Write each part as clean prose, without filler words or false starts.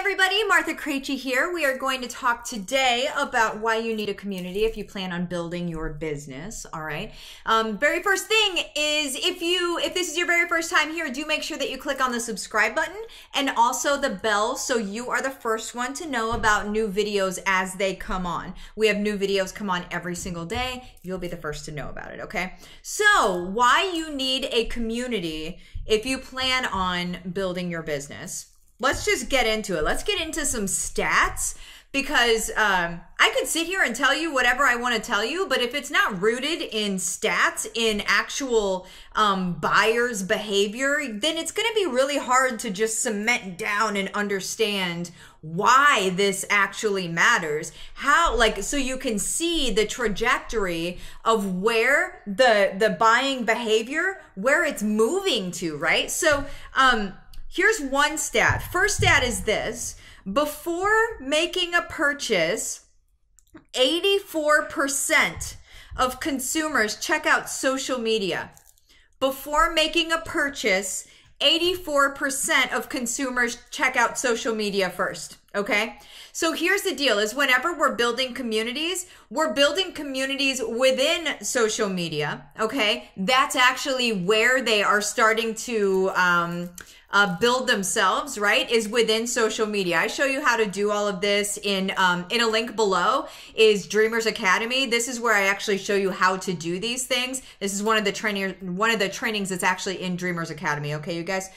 everybody, Martha Krejci here. We are going to talk today about why you need a community if you plan on building your business. All right. Very first thing is if this is your very first time here, do make sure that you click on the subscribe button and also the bell so you are the first one to know about new videos as they come on. We have new videos come on every single day. You'll be the first to know about it. Okay. So why you need a community if you plan on building your business. Let's just get into it. Let's get into some stats because I could sit here and tell you whatever I want to tell you, but if it's not rooted in stats, in actual buyers' behavior, then it's going to be really hard to just cement down and understand why this actually matters. So you can see the trajectory of where the buying behavior, where it's moving to, right? So, here's one stat. First stat is this. Before making a purchase, 84% of consumers check out social media. Before making a purchase, 84% of consumers check out social media first, okay? So here's the deal is whenever we're building communities within social media, okay? That's actually where they are starting to build themselves, right? Is within social media. I show you how to do all of this in a link below is Dreamers Academy. This is where I actually show you how to do these things. This is one of the trainings that's actually in Dreamers Academy. Okay, you guys.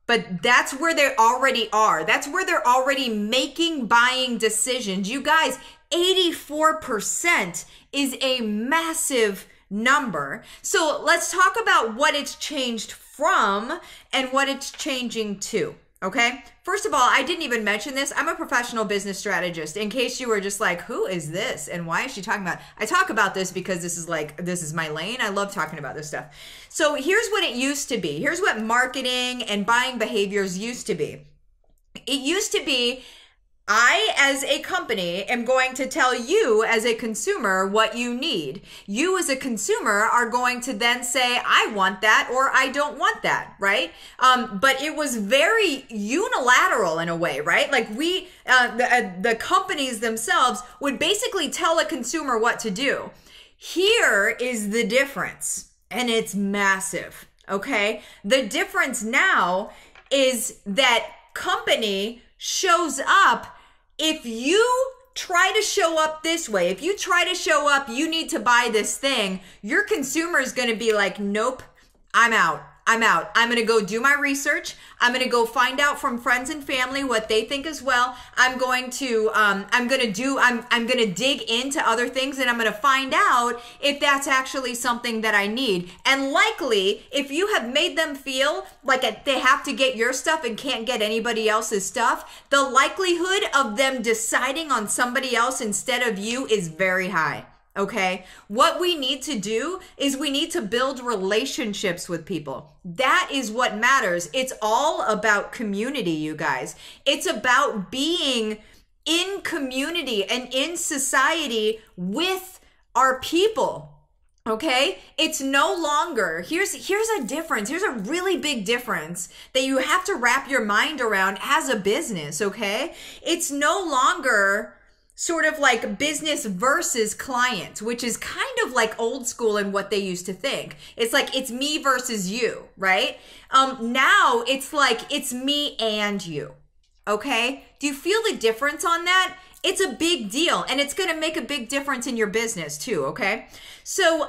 But that's where they already are. That's where they're already making buying decisions. You guys, 84% is a massive number. So let's talk about what it's changed from and what it's changing to. Okay. First of all, I didn't even mention this. I'm a professional business strategist. In case you were just like, who is this? And why is she talking about it? I talk about this because this is my lane. I love talking about this stuff. So here's what it used to be. Here's what marketing and buying behaviors used to be. It used to be, I, as a company, am going to tell you as a consumer what you need. You as a consumer are going to then say, I want that or I don't want that, right? But it was very unilateral in a way, right? Like the companies themselves would basically tell a consumer what to do. Here is the difference, and it's massive, okay? The difference now is that company shows up. If you try to show up this way, if you try to show up, you need to buy this thing, your consumer is going to be like, nope, I'm out. I'm going to go do my research. I'm going to go find out from friends and family what they think as well. I'm going to dig into other things and I'm going to find out if that's actually something that I need. And likely, if you have made them feel like they have to get your stuff and can't get anybody else's stuff, the likelihood of them deciding on somebody else instead of you is very high. Okay, what we need to do is we need to build relationships with people. That is what matters. It's all about community, you guys. It's about being in community and in society with our people. Okay, it's no longer, here's a difference. Here's a really big difference that you have to wrap your mind around as a business. Okay, it's no longer sort of like business versus client, which is kind of like old school in what they used to think. It's like, it's me versus you, right? Now it's like, it's me and you. Okay. Do you feel the difference on that? It's a big deal and it's going to make a big difference in your business too. Okay. So,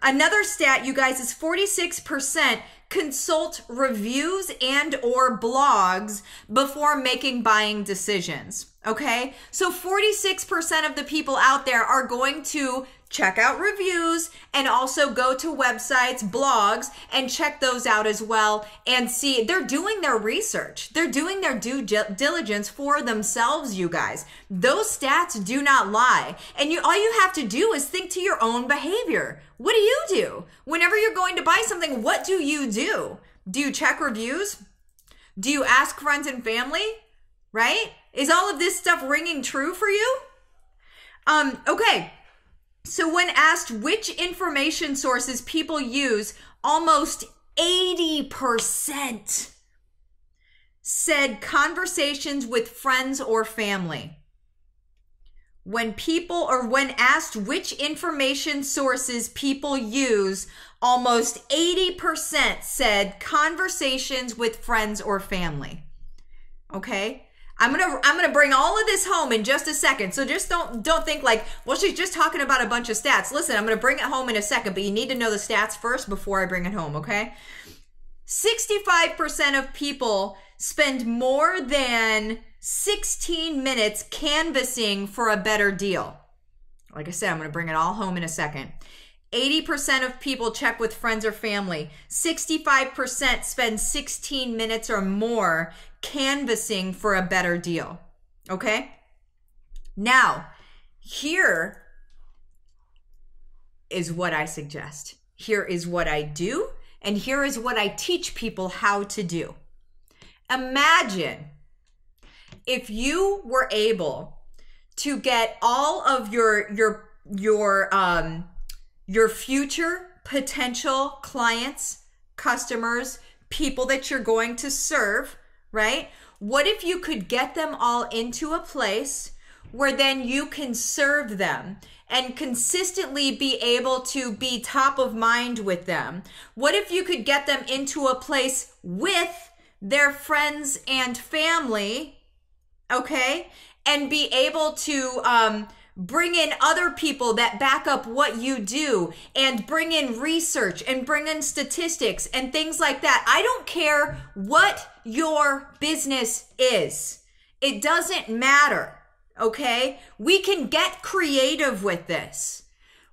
another stat, you guys, is 46% consult reviews and or blogs before making buying decisions. Okay, so 46% of the people out there are going to check out reviews and also go to websites, blogs, and check those out as well and see. They're doing their research. They're doing their due diligence for themselves, you guys. Those stats do not lie. And all you have to do is think to your own behavior. What do you do? Whenever you're going to buy something, what do you do? Do you check reviews? Do you ask friends and family? Right? Is all of this stuff ringing true for you? Okay. So when asked which information sources people use, almost 80% said conversations with friends or family. When asked which information sources people use, almost 80% said conversations with friends or family. Okay? I'm gonna bring all of this home in just a second. So just don't think like, well, she's just talking about a bunch of stats. Listen, I'm gonna bring it home in a second, but you need to know the stats first before I bring it home, okay? 65% of people spend more than 16 minutes canvassing for a better deal. Like I said, I'm going to bring it all home in a second. 80% of people check with friends or family. 65% spend 16 minutes or more canvassing for a better deal. Okay? Now, here is what I suggest. Here is what I do. And here is what I teach people how to do. Imagine if you were able to get all of your future potential clients, customers, people that you're going to serve, right? What if you could get them all into a place where then you can serve them and consistently be able to be top of mind with them? What if you could get them into a place with their friends and family, okay, and be able to bring in other people that back up what you do and bring in research and bring in statistics and things like that? I don't care what your business is. It doesn't matter. Okay? We can get creative with this.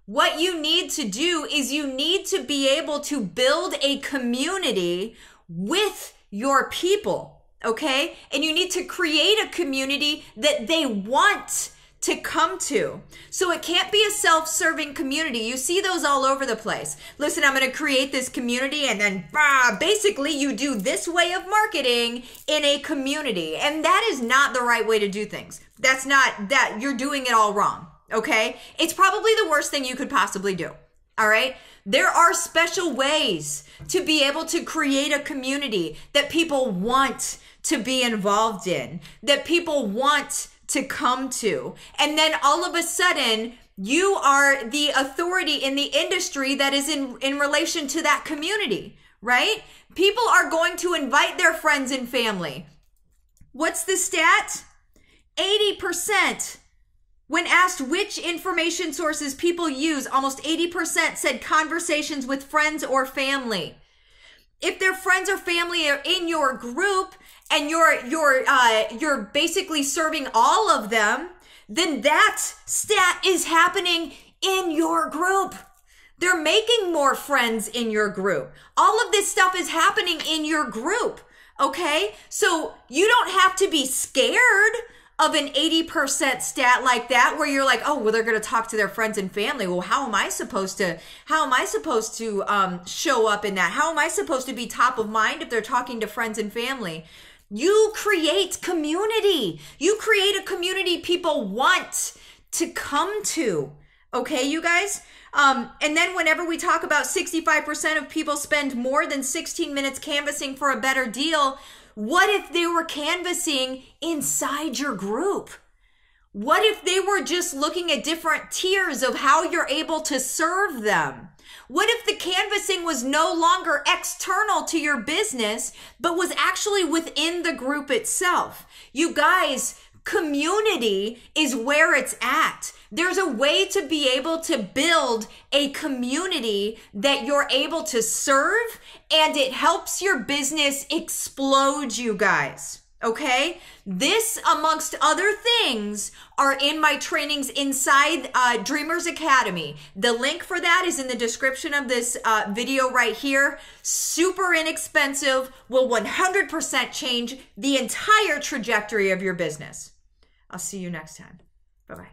What you need to do is you need to be able to build a community with your people. Okay? And you need to create a community that they want to come to. So it can't be a self-serving community. You see those all over the place. Listen, I'm going to create this community and then basically you do this way of marketing in a community. And that is not the right way to do things. That's not that. You're doing it all wrong. Okay? It's probably the worst thing you could possibly do. All right? There are special ways to be able to create a community that people want to be involved in, that people want to come to. And then all of a sudden, you are the authority in the industry that is in relation to that community, right? People are going to invite their friends and family. What's the stat? 80%. When asked which information sources people use, almost 80% said conversations with friends or family. If their friends or family are in your group and you're basically serving all of them, then that stat is happening in your group. They're making more friends in your group. All of this stuff is happening in your group. Okay? So you don't have to be scared of an 80% stat like that, where you're like, oh, well, they're going to talk to their friends and family. Well, how am I supposed to show up in that? How am I supposed to be top of mind if they're talking to friends and family? You create community. You create a community people want to come to. Okay, you guys? And then whenever we talk about 65% of people spend more than 16 minutes canvassing for a better deal, what if they were canvassing inside your group? What if they were just looking at different tiers of how you're able to serve them? What if the canvassing was no longer external to your business, but was actually within the group itself? You guys, community is where it's at. There's a way to be able to build a community that you're able to serve, and it helps your business explode, you guys. Okay? This, amongst other things, are in my trainings inside Dreamers Academy. The link for that is in the description of this video right here. Super inexpensive, will 100% change the entire trajectory of your business. I'll see you next time. Bye-bye.